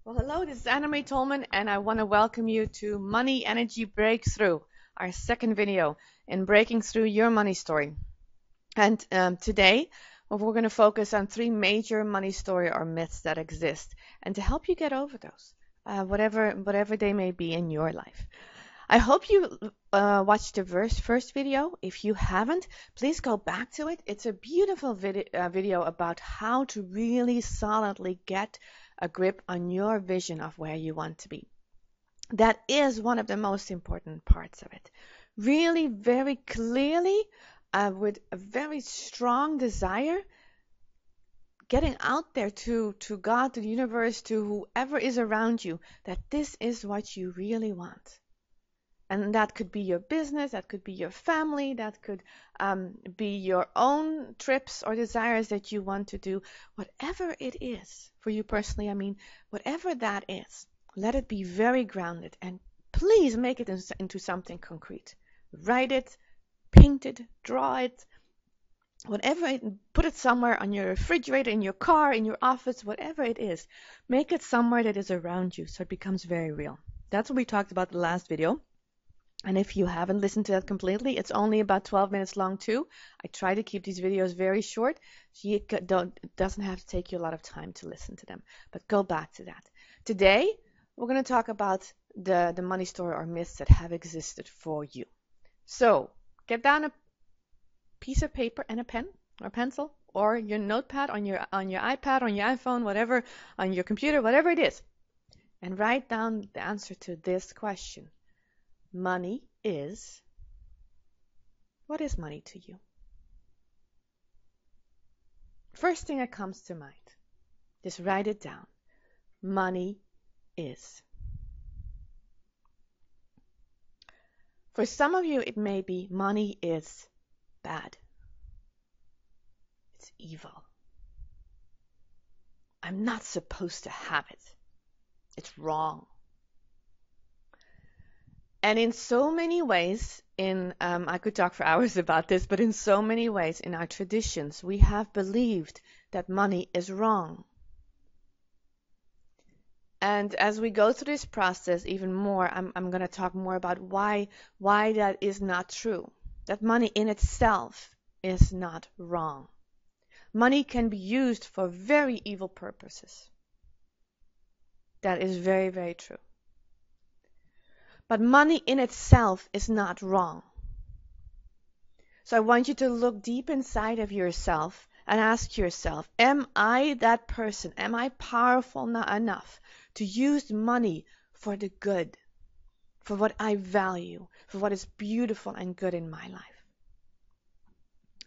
Well, hello, this is Anna-Mae Tolman, and I want to welcome you to Money Energy Breakthrough, our second video in breaking through your money story. And today, we're going to focus on three major money story or myths that exist, and to help you get over those, whatever they may be in your life. I hope you watched the first video. If you haven't, please go back to it. It's a beautiful video about how to really solidly get a grip on your vision of where you want to be. That is one of the most important parts of it. Really, very clearly, with a very strong desire, getting out there to God, to the universe, to whoever is around you, that this is what you really want. And that could be your business, that could be your family, that could be your own trips or desires that you want to do. Whatever it is for you personally, whatever that is, let it be very grounded and please make it into something concrete. Write it, paint it, draw it, whatever put it somewhere on your refrigerator, in your car, in your office, whatever it is. Make it somewhere that is around you so it becomes very real. That's what we talked about in the last video. And if you haven't listened to that completely, it's only about 12 minutes long too. I try to keep these videos very short, so it doesn't have to take you a lot of time to listen to them. But go back to that. Today, we're going to talk about the money story or myths that have existed for you. So, get down a piece of paper and a pen or pencil or your notepad on your iPad, on your iPhone, whatever, on your computer, whatever it is, and write down the answer to this question. Money is. What is money to you? First thing that comes to mind. Just write it down. Money is. For some of you, it may be money is bad. It's evil. I'm not supposed to have it. It's wrong. And in so many ways, I could talk for hours about this, but in so many ways in our traditions, we have believed that money is wrong. And as we go through this process even more, I'm going to talk more about why that is not true. That money in itself is not wrong. Money can be used for very evil purposes. That is very, very true. But money in itself is not wrong. So I want you to look deep inside of yourself and ask yourself, am I that person? Am I powerful enough to use money for the good, for what I value, for what is beautiful and good in my life?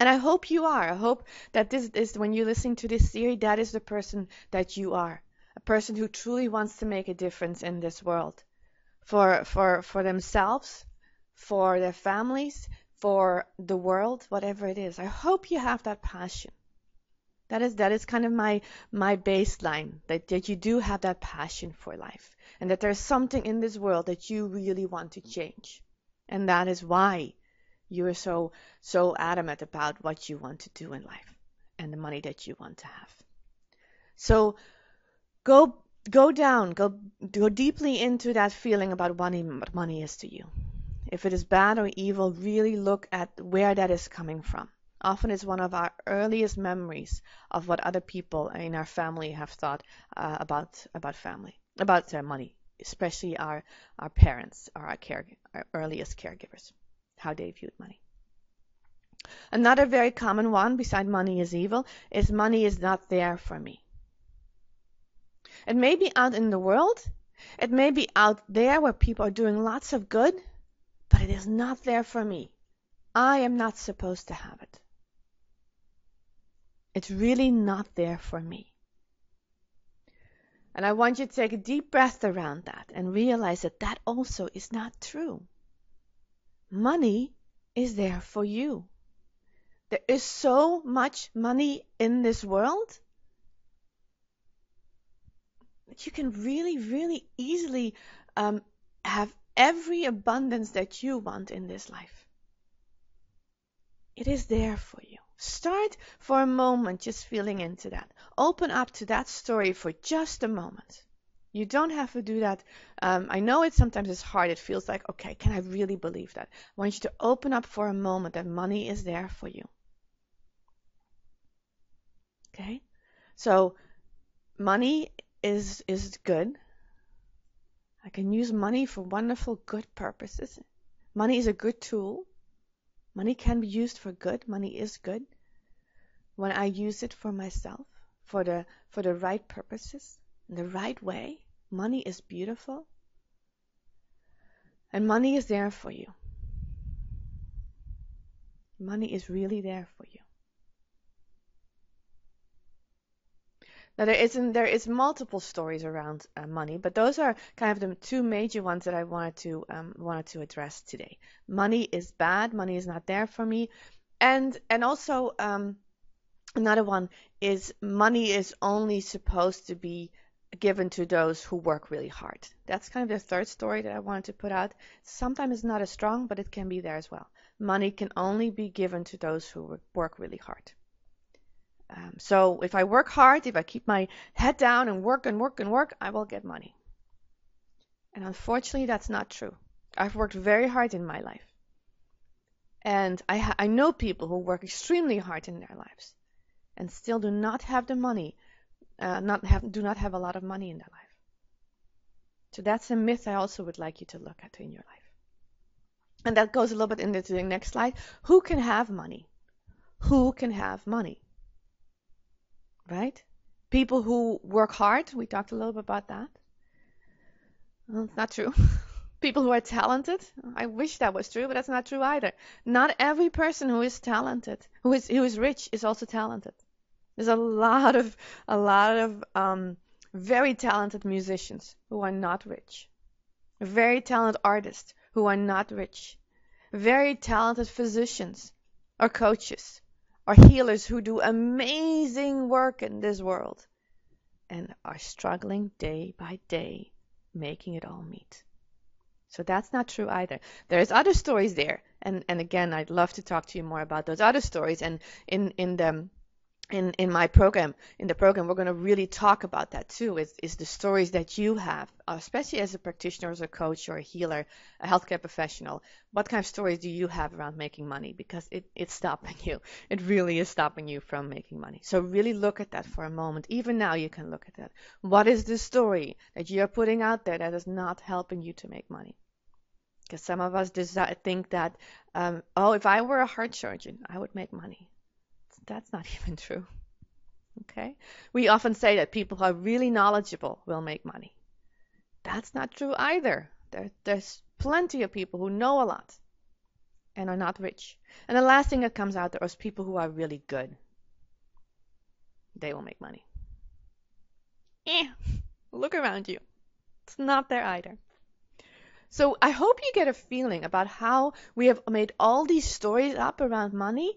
And I hope you are. I hope that this is, when you're listening to this series, that is the person that you are. A person who truly wants to make a difference in this world. For themselves, for their families, for the world, whatever it is. I hope you have that passion. That is kind of my baseline, that you do have that passion for life, and that there's something in this world that you really want to change. And that is why you are so adamant about what you want to do in life and the money that you want to have. So go deeply into that feeling about what money is to you. If it is bad or evil, really look at where that is coming from. Often it's one of our earliest memories of what other people in our family have thought about money, especially our parents or our earliest caregivers, how they viewed money. Another very common one, beside money is evil, is money is not there for me. It may be out in the world, it may be out there where people are doing lots of good, but it is not there for me. I am not supposed to have it. It's really not there for me. And I want you to take a deep breath around that and realize that that also is not true. Money is there for you. There is so much money in this world that you can really, really easily have every abundance that you want in this life. It is there for you. Start for a moment just feeling into that. Open up to that story for just a moment. You don't have to do that. I know it sometimes is hard. It feels like, okay, can I really believe that? I want you to open up for a moment that money is there for you. Okay? So money is good. I can use money for wonderful, good purposes. Money is a good tool. Money can be used for good. Money is good when I use it for myself, for the right purposes, in the right way. Money is beautiful. And money is there for you. Money is really there for you. Now there is multiple stories around money, but those are kind of the two major ones that I wanted to address today. Money is bad. Money is not there for me, and also another one is money is only supposed to be given to those who work really hard. That's kind of the third story that I wanted to put out. Sometimes it's not as strong, but it can be there as well. Money can only be given to those who work really hard. So if I work hard, if I keep my head down and work and work and work, I will get money. And unfortunately, that's not true. I've worked very hard in my life. And I know people who work extremely hard in their lives and still do not have the money, do not have a lot of money in their life. So that's a myth I also would like you to look at in your life. And that goes a little bit into the next slide. Who can have money? Who can have money? Right? People who work hard, we talked a little bit about that. Well, it's not true. People who are talented, I wish that was true, but that's not true either. Not every person who is talented, who is rich, is also talented. There's a lot of very talented musicians who are not rich. Very talented artists who are not rich. Very talented physicians or coaches or healers who do amazing work in this world and are struggling day by day, making it all meet. So that's not true either. There's other stories there, and again, I'd love to talk to you more about those other stories. And in my program, we're going to really talk about that too. Is the stories that you have, especially as a practitioner, as a coach, or a healer, a healthcare professional. What kind of stories do you have around making money? Because it's stopping you. It really is stopping you from making money. So really look at that for a moment. Even now, you can look at that. What is the story that you're putting out there that is not helping you to make money? Because some of us think that, if I were a heart surgeon, I would make money. That's not even true. Okay? We often say that people who are really knowledgeable will make money. That's not true either. There's plenty of people who know a lot and are not rich. And the last thing that comes out there is people who are really good. They will make money. Look around you. It's not there either. So I hope you get a feeling about how we have made all these stories up around money,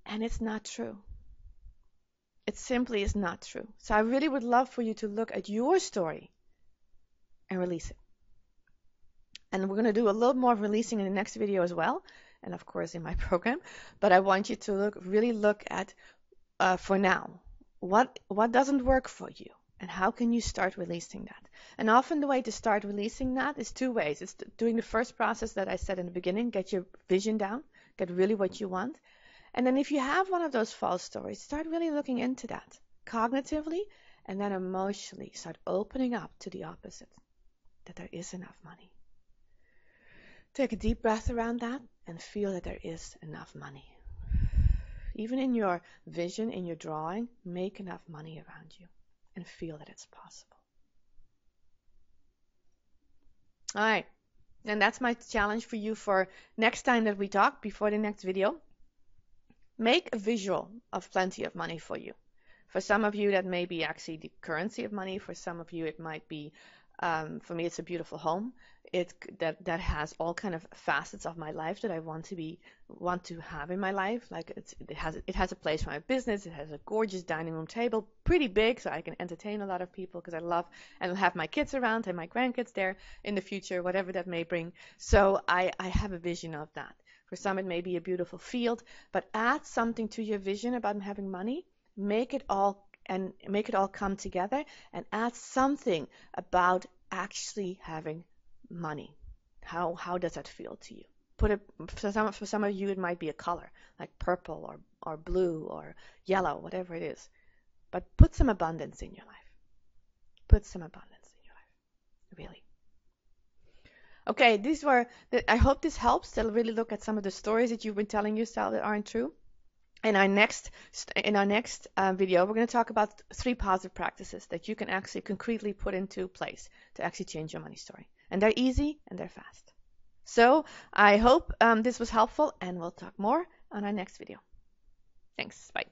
and it's not true. It simply is not true. So I really would love for you to look at your story and release it. And we're going to do a little more of releasing in the next video as well, and of course in my program. But I want you to really look at, for now, what doesn't work for you, and how can you start releasing that? And often the way to start releasing that is two ways. It's doing the first process that I said in the beginning, get your vision down, get really what you want. And then if you have one of those false stories, start really looking into that cognitively, and then emotionally start opening up to the opposite, that there is enough money. Take a deep breath around that and feel that there is enough money. Even in your vision, in your drawing, make enough money around you and feel that it's possible. All right. And that's my challenge for you for next time that we talk, before the next video. Make a visual of plenty of money for you. For some of you, that may be actually the currency of money. For some of you, it might be, for me, it's a beautiful home. That has all kind of facets of my life that I want to have in my life. Like it has a place for my business. It has a gorgeous dining room table, pretty big, so I can entertain a lot of people because I love and have my kids around and my grandkids there in the future, whatever that may bring. So I have a vision of that. For some, it may be a beautiful field, but add something to your vision about having money. Make it all and make it all come together and add something about actually having money. How does that feel to you? Put it for some of you it might be a color like purple or blue or yellow, whatever it is. But put some abundance in your life. Put some abundance in your life. Really. Okay, I hope this helps to really look at some of the stories that you've been telling yourself that aren't true. In our next video, we're going to talk about 3 positive practices that you can actually concretely put into place to actually change your money story. And they're easy and they're fast. So I hope this was helpful, and we'll talk more on our next video. Thanks. Bye.